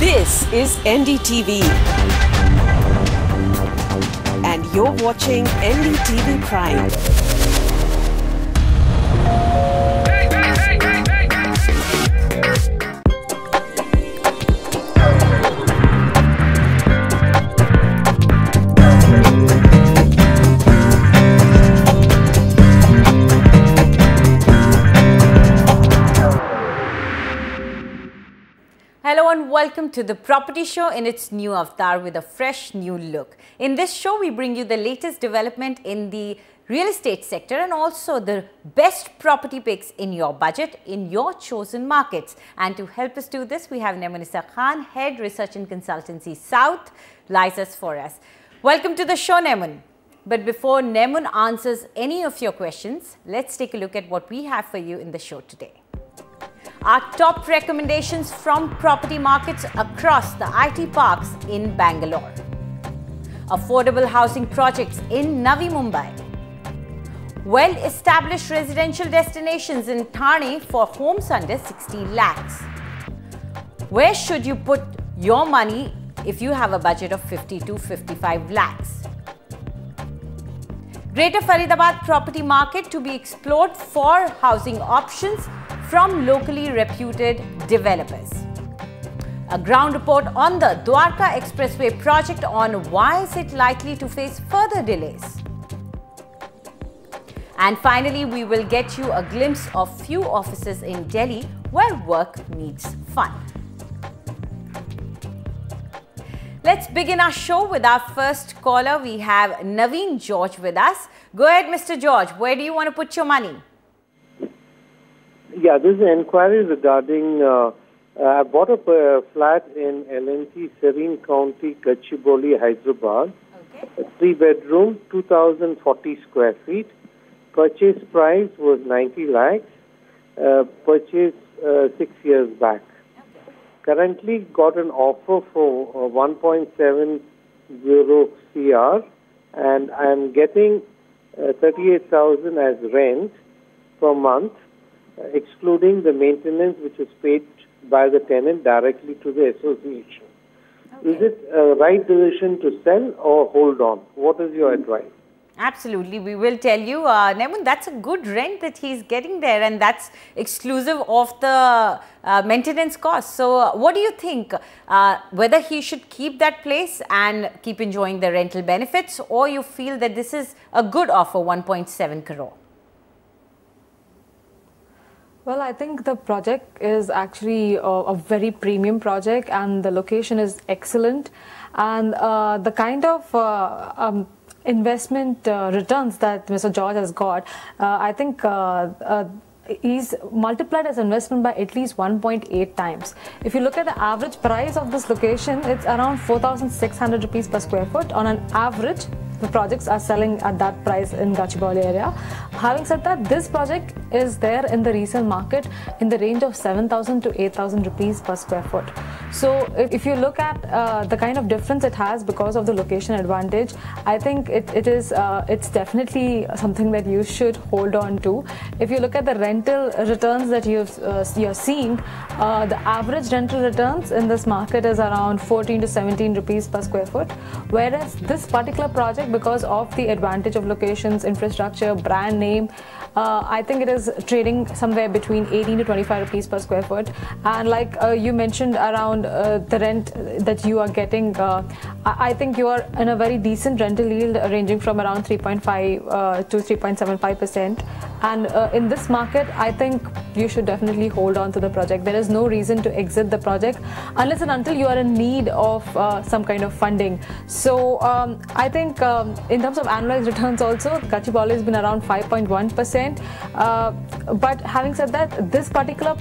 This is NDTV. And you're watching NDTV Prime. Hello and welcome to the Property Show in its new avatar with a fresh new look. In this show, we bring you the latest development in the real estate sector and also the best property picks in your budget in your chosen markets. And to help us do this, we have Namunisa Khan, Head Research and Consultancy South, lies us for us. Welcome to the show, Namun. But before Namun answers any of your questions, let's take a look at what we have for you in the show today. Our top recommendations from property markets across the IT parks in Bangalore. Affordable housing projects in Navi Mumbai. Well-established residential destinations in Thane for homes under 60 lakhs. Where should you put your money if you have a budget of 50 to 55 lakhs? Greater Faridabad property market to be explored for housing options from locally reputed developers. A ground report on the Dwarka Expressway project on why is it likely to face further delays. And finally, we will get you a glimpse of few offices in Delhi where work meets fun. Let's begin our show with our first caller. We have Naveen George with us. Go ahead, Mr. George. Where do you want to put your money? Yeah, this is an inquiry regarding, I bought a flat in LNT, Serene County, Gachibowli, Hyderabad. Okay. A 3-bedroom, 2,040 square feet. Purchase price was 90 lakhs. Purchased 6 years back. Okay. Currently got an offer for 1.70 CR and I'm getting 38,000 as rent per month, excluding the maintenance which is paid by the tenant directly to the association. Okay. Is it a right decision to sell or hold on? What is your advice? Absolutely. We will tell you. Namun, that's a good rent that he's getting there and that's exclusive of the maintenance costs. So, what do you think? Whether he should keep that place and keep enjoying the rental benefits, or you feel that this is a good offer, 1.7 crore? Well, I think the project is actually a very premium project and the location is excellent. And the kind of investment returns that Mr. George has got, I think he's multiplied his investment by at least 1.8 times. If you look at the average price of this location, it's around 4,600 rupees per square foot. On an average, the projects are selling at that price in Gachibowli area. Having said that, this project is there in the resale market in the range of 7,000 to 8,000 rupees per square foot. So if you look at the kind of difference it has because of the location advantage, I think it's definitely something that you should hold on to. If you look at the rental returns that you're seeing, the average rental returns in this market is around 14 to 17 rupees per square foot, whereas this particular project, because of the advantage of locations, infrastructure, brand name, I think it is trading somewhere between 18 to 25 rupees per square foot. And like you mentioned around the rent that you are getting, I think you are in a very decent rental yield ranging from around 3.5 to 3.75%. And in this market, I think you should definitely hold on to the project. There is no reason to exit the project unless and until you are in need of some kind of funding. So I think in terms of annualized returns also, Gachibowli has been around 5.1%. But having said that, this particular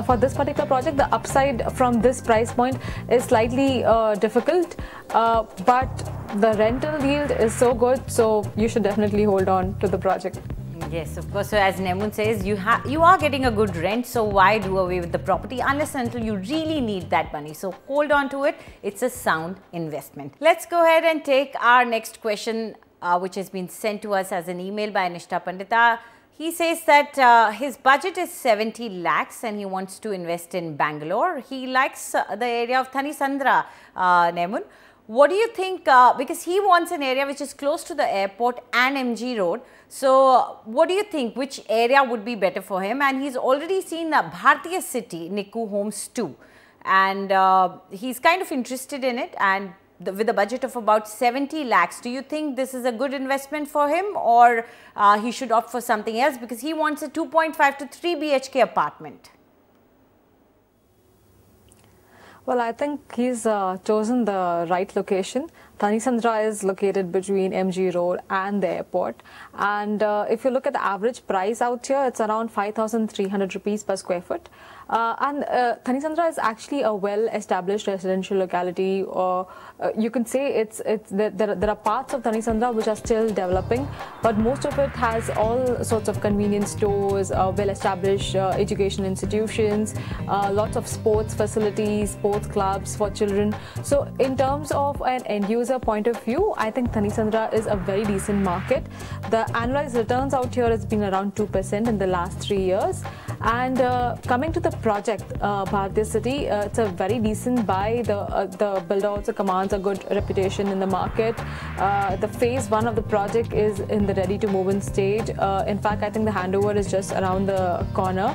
for this particular project, the upside from this price point is slightly difficult. But the rental yield is so good, so you should definitely hold on to the project. Yes, of course. So as Namun says, you are getting a good rent, so why do away with the property unless and until you really need that money? So hold on to it. It's a sound investment. Let's go ahead and take our next question, which has been sent to us as an email by Nishtha Pandita. He says that his budget is 70 lakhs and he wants to invest in Bangalore. He likes the area of Thane Sandra, Nemun. What do you think? Because he wants an area which is close to the airport and MG Road. So, what do you think? Which area would be better for him? And he's already seen Bhartiya City, Nikku Homes 2. And he's kind of interested in it. And with a budget of about 70 lakhs, do you think this is a good investment for him, or he should opt for something else because he wants a 2.5 to 3 BHK apartment? Well, I think he's chosen the right location. Thane Sandra is located between MG Road and the airport. And if you look at the average price out here, it's around 5,300 rupees per square foot. Thane Sandra is actually a well-established residential locality. You can say there are parts of Thane Sandra which are still developing, but most of it has all sorts of convenience stores, well-established education institutions, lots of sports facilities, sports clubs for children. So in terms of an end-user point of view, I think Thane Sandra is a very decent market. The annualized returns out here has been around 2% in the last 3 years. And coming to the project, Bhartiya City, it's a very decent buy. The builder also commands a good reputation in the market. The phase 1 of the project is in the ready to move in stage. In fact, I think the handover is just around the corner.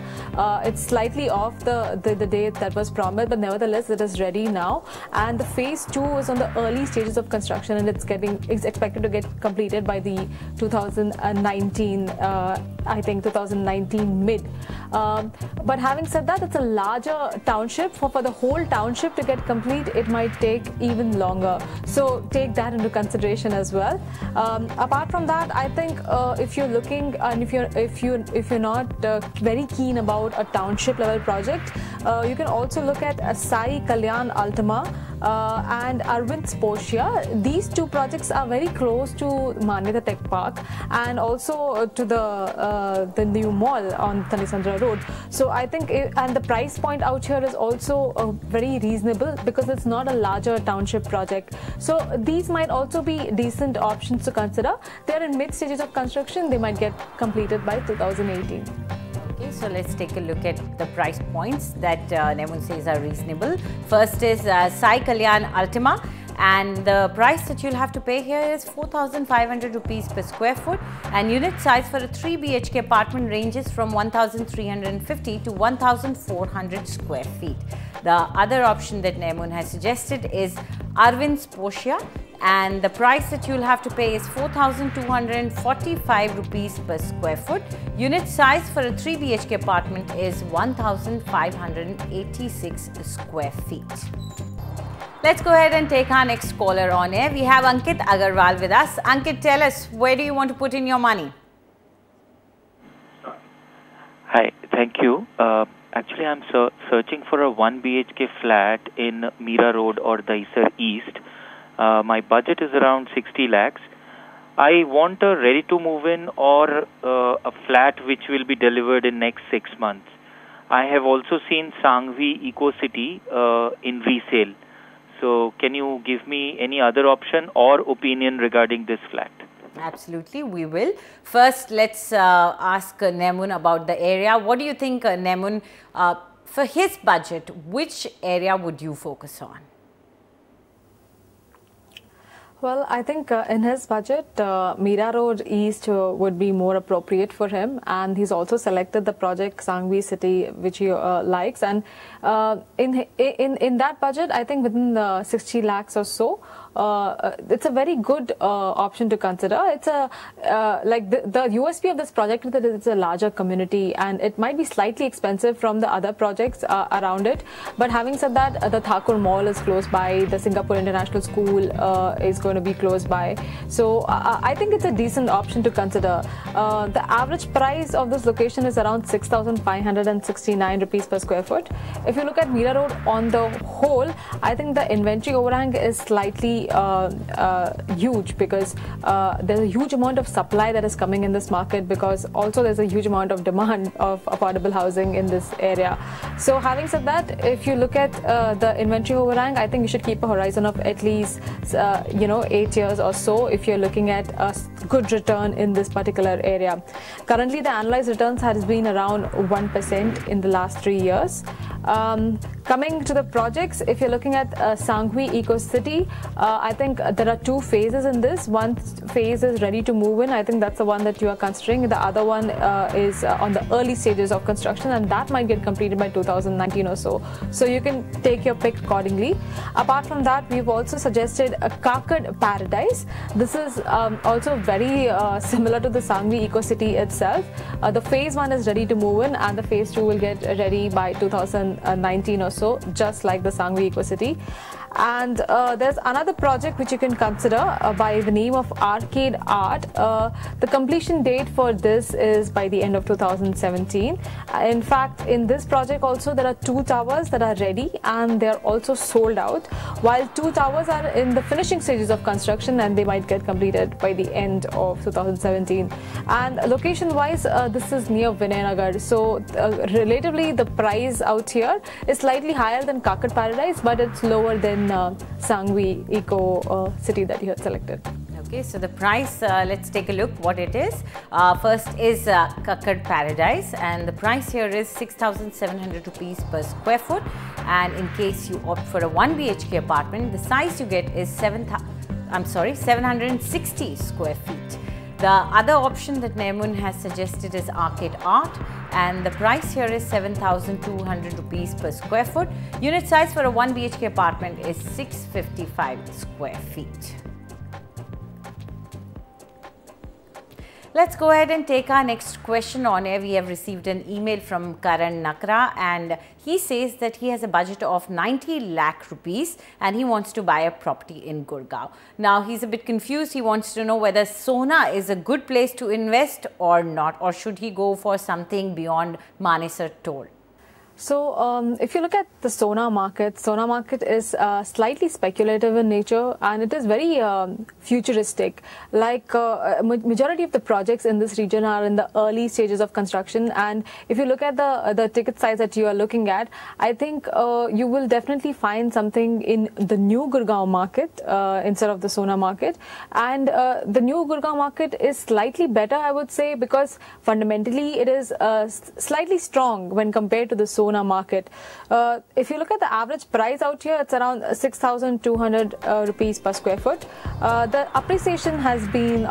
It's slightly off the date that was promised, but nevertheless it is ready now. And the phase 2 is on the early stages of construction, and it's expected to get completed by the 2019, I think 2019 mid. But having said that, it's a larger township. For the whole township to get complete, it might take even longer. So take that into consideration as well. Apart from that, I think if you're looking and if you're not very keen about a township level project, you can also look at Sai Kalyan Ultima and Arvind Sposia. These two projects are very close to Manyata Tech Park and also to the new mall on Thane Sandra Road. So I think, and the price point out here is also very reasonable because it's not a larger township project. So these might also be decent options to consider. They're in mid stages of construction. They might get completed by 2018. Okay, so let's take a look at the price points that Nemun says are reasonable. First is Sai Kalyan Ultima, and the price that you'll have to pay here is 4,500 rupees per square foot, and unit size for a 3 BHK apartment ranges from 1,350 to 1,400 square feet. The other option that Nemun has suggested is Arvind Sposia, and the price that you'll have to pay is 4,245 rupees per square foot. Unit size for a 3 BHK apartment is 1,586 square feet. Let's go ahead and take our next caller on air. We have Ankit Agarwal with us. Ankit, tell us, where do you want to put in your money? Hi, thank you. Actually, I'm searching for a 1 BHK flat in Mira Road or Daisar East. My budget is around 60 lakhs. I want a ready-to-move-in or a flat which will be delivered in next 6 months. I have also seen Sangvi Eco City in resale. So, can you give me any other option or opinion regarding this flat? Absolutely, we will. First, let's ask Nemun about the area. What do you think, Nemun, for his budget, which area would you focus on? Well, I think in his budget, Mira Road East would be more appropriate for him, and he's also selected the project Sangvi City, which he likes. And in that budget, I think within the 60 lakhs or so, it's a very good option to consider. It's a like the USP of this project is that it's a larger community, and it might be slightly expensive from the other projects around it. But having said that, the Thakur Mall is close by. The Singapore International School is going to be close by. So I think it's a decent option to consider. The average price of this location is around 6,569 rupees per square foot. If you look at Mira Road on the whole, I think the inventory overhang is slightly very huge, because there's a huge amount of supply that is coming in this market, because also there's a huge amount of demand of affordable housing in this area. So having said that, if you look at the inventory overhang, I think you should keep a horizon of at least 8 years or so if you're looking at a good return in this particular area. Currently the annualized returns has been around 1% in the last 3 years. Coming to the projects, if you're looking at Sangvi Eco City, I think there are 2 phases in this. One phase is ready to move in. I think that's the one that you are considering. The other one is on the early stages of construction, and that might get completed by 2019 or so. So you can take your pick accordingly. Apart from that, we've also suggested a Kakad Paradise. This is also very similar to the Sangvi Eco City itself. The phase 1 is ready to move in, and the phase 2 will get ready by 2019 or so, just like the Sangvi Eco City. And there's another project which you can consider by the name of Arcade Art. The completion date for this is by the end of 2017. In fact, in this project also there are 2 towers that are ready, and they're also sold out, while 2 towers are in the finishing stages of construction, and they might get completed by the end of 2017. And location wise, this is near Vinayanagar, so relatively the price out here is slightly higher than Kakad Paradise, but it's lower than Sangvi Eco City that you had selected. Okay, so the price, let's take a look what it is. First is Kakad Paradise, and the price here is 6,700 rupees per square foot. And in case you opt for a 1 BHK apartment, the size you get is 760 square feet. The other option that Naimun has suggested is Arcade Art, and the price here is 7,200 rupees per square foot. Unit size for a 1 BHK apartment is 655 square feet. Let's go ahead and take our next question on air. We have received an email from Karan Nakra, and he says that he has a budget of 90 lakh rupees and he wants to buy a property in Gurgaon. Now he's a bit confused. He wants to know whether Sona is a good place to invest or not, or should he go for something beyond Manesar toll. So if you look at the Sona market is slightly speculative in nature, and it is very futuristic. Like majority of the projects in this region are in the early stages of construction, and if you look at the ticket size that you are looking at, I think you will definitely find something in the new Gurgaon market instead of the Sona market. And the new Gurgaon market is slightly better, I would say, because fundamentally it is slightly strong when compared to the Sona market. If you look at the average price out here, it's around 6,200 rupees per square foot. The appreciation has been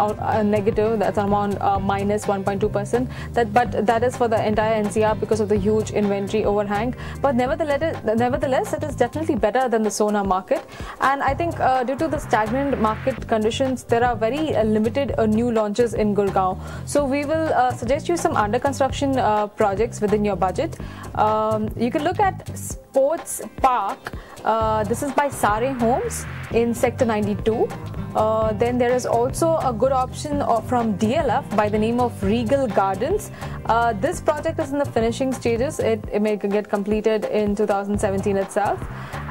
negative, that's around minus 1.2%. But that is for the entire NCR because of the huge inventory overhang. But nevertheless, it is definitely better than the Sona market. And I think due to the stagnant market conditions, there are very limited new launches in Gurgaon. So we will suggest you some under construction projects within your budget. You can look at Sports Park. This is by Sare Homes in Sector 92. Then there is also a good option from DLF by the name of Regal Gardens. This project is in the finishing stages. It may get completed in 2017 itself.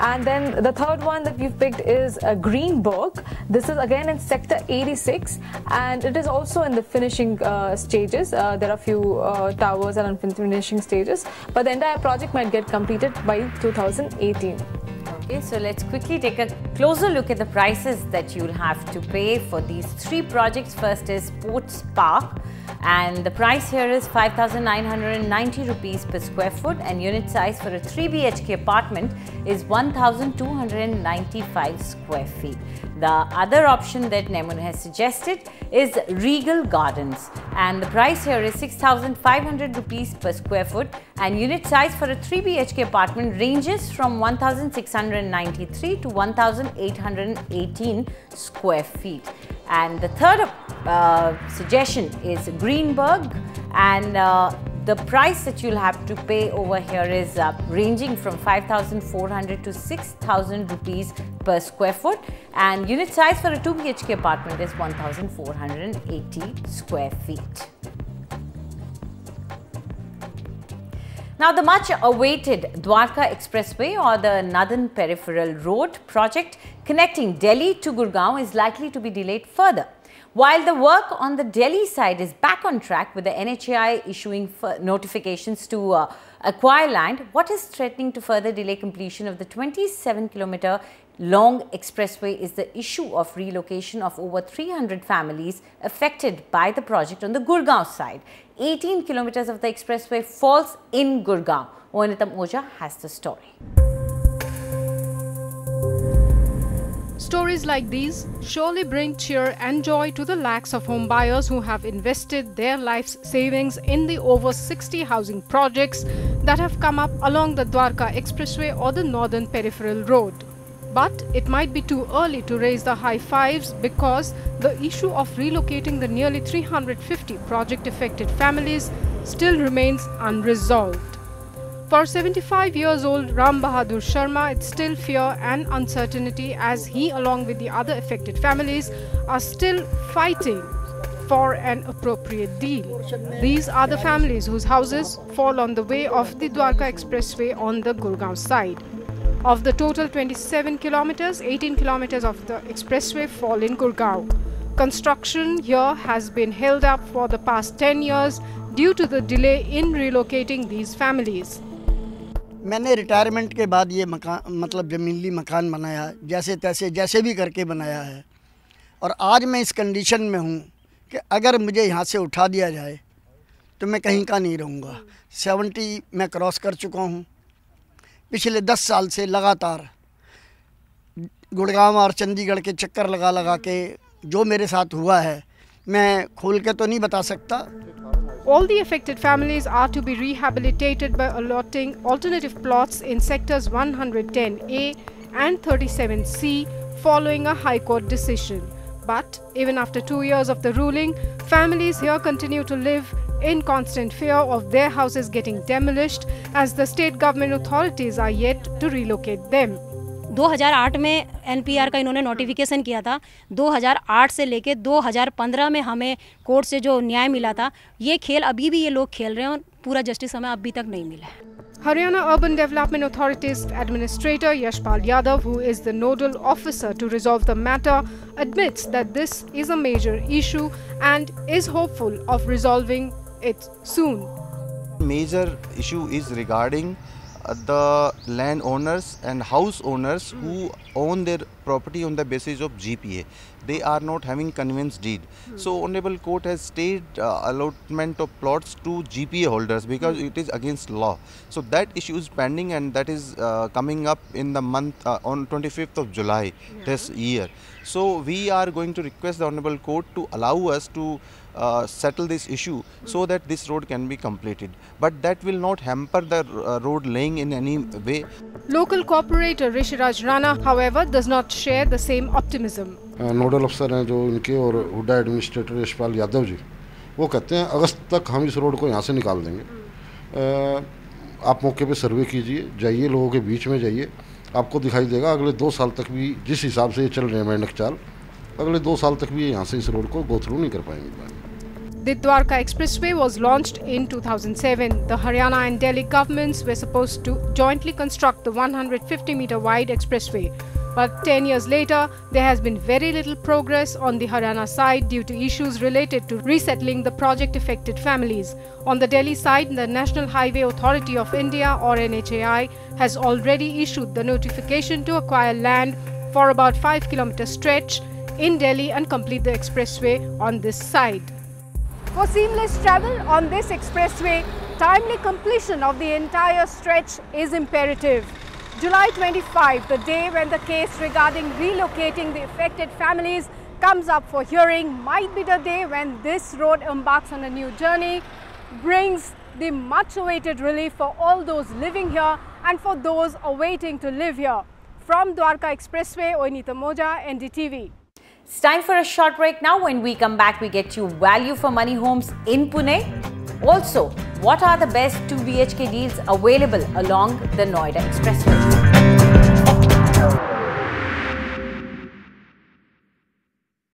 And then the third one that we've picked is Greenberg. This is again in Sector 86, and it is also in the finishing stages. There are a few towers that are in finishing stages, but the entire project might get completed by 2018. Okay, so let's quickly take a closer look at the prices that you'll have to pay for these 3 projects. First is Sports Park, and the price here is 5,990 rupees per square foot, and unit size for a 3 BHK apartment is 1,295 square feet. The other option that Naimun has suggested is Regal Gardens, and the price here is 6,500 rupees per square foot, and unit size for a 3 BHK apartment ranges from 1,693 to 1,818 square feet. And the third suggestion is Greenberg, and the price that you'll have to pay over here is ranging from 5,400 to 6,000 rupees per square foot, and unit size for a 2 BHK apartment is 1,480 square feet. Now, the much-awaited Dwarka Expressway or the Northern Peripheral Road project connecting Delhi to Gurgaon is likely to be delayed further. While the work on the Delhi side is back on track with the NHAI issuing notifications to acquire land, what is threatening to further delay completion of the 27-kilometer long expressway is the issue of relocation of over 300 families affected by the project on the Gurgaon side. 18 kilometers of the expressway falls in Gurgaon. Oenitam Oja has the story. Stories like these surely bring cheer and joy to the lakhs of home buyers who have invested their life's savings in the over 60 housing projects that have come up along the Dwarka Expressway or the Northern Peripheral Road. But it might be too early to raise the high fives because the issue of relocating the nearly 350 project-affected families still remains unresolved. For 75 years old Ram Bahadur Sharma, it's still fear and uncertainty as he, along with the other affected families, are still fighting for an appropriate deal. These are the families whose houses fall on the way of the Dwarka Expressway on the Gurgaon side. Of the total 27 kilometers, 18 kilometers of the expressway fall in Gurgaon. Construction here has been held up for the past 10 years due to the delay in relocating these families. मैंने retirement के बाद ये मकान मतलब ज़मीनी मकान बनाया जैसे तैसे जैसे भी करके बनाया है और आज मैं इस कंडीशन में हूँ कि अगर मुझे यहाँ से उठा दिया जाए तो मैं कहीं का नहीं रहूँगा। 70 मैं क्रॉस कर चुका हूँ। पिछले 10 साल से लगातार गुड़गांव और चंडीगढ़ के चक्कर लगा के जो मेरे साथ हुआ है मैं खोल के तो नहीं बता सकता। All the affected families are to be rehabilitated by allotting alternative plots in sectors 110A and 37C following a High Court decision. But even after 2 years of the ruling, families here continue to live in constant fear of their houses getting demolished as the state government authorities are yet to relocate them. 2008 में NPR का इन्होंने notification किया था। 2008 से लेके 2015 में हमें court से जो न्याय मिला था, ये खेल अभी भी ये लोग खेल रहे हैं और पूरा जस्टिस हमें अभी तक नहीं मिला है। Haryana Urban Development Authority's Administrator Yashpal Yadav, who is the nodal officer to resolve the matter, admits that this is a major issue and is hopeful of resolving it soon. Major issue is regarding the landowners and house owners who own their property on the basis of GPA. They are not having conveyance deed. So Honorable Court has stayed allotment of plots to GPA holders because it is against law. So that issue is pending and that is coming up in the month on 25th of July this year. So we are going to request the Honorable Court to allow us to settle this issue so that this road can be completed. But that will not hamper the road laying in any way. Local corporator Rishiraj Rana, however, does not share the same optimism. Nodal अफसर हैं जो इनके और Hooda administrator Yashpal Yadav ji, वो कहते हैं अगस्त तक हम इस रोड को यहाँ से निकाल देंगे। आप मौके पे सर्वे कीजिए, जाइए लोगों के बीच में जाइए, आपको दिखाई देगा अगले 2 साल तक भी जिस हिसाब से ये चल रहे हैं मेंढक चाल, अगले 2 साल तक भी यहाँ से इस रोड को गो थ्रू नहीं कर पाएंगे। The Dwarka Expressway was launched in 2007. The Haryana and Delhi governments were supposed to jointly construct the 150-meter wide expressway. But 10 years later, there has been very little progress on the Haryana side due to issues related to resettling the project-affected families. On the Delhi side, the National Highway Authority of India or NHAI has already issued the notification to acquire land for about 5-kilometer stretch in Delhi and complete the expressway on this side. For seamless travel on this expressway, timely completion of the entire stretch is imperative. July 25, the day when the case regarding relocating the affected families comes up for hearing, might be the day when this road embarks on a new journey, brings the much-awaited relief for all those living here and for those awaiting to live here. From Dwarka Expressway, Oenita Moja, NDTV. It's time for a short break now. When we come back, we get you value for money homes in Pune. Also, what are the best 2 BHK deals available along the Noida Expressway?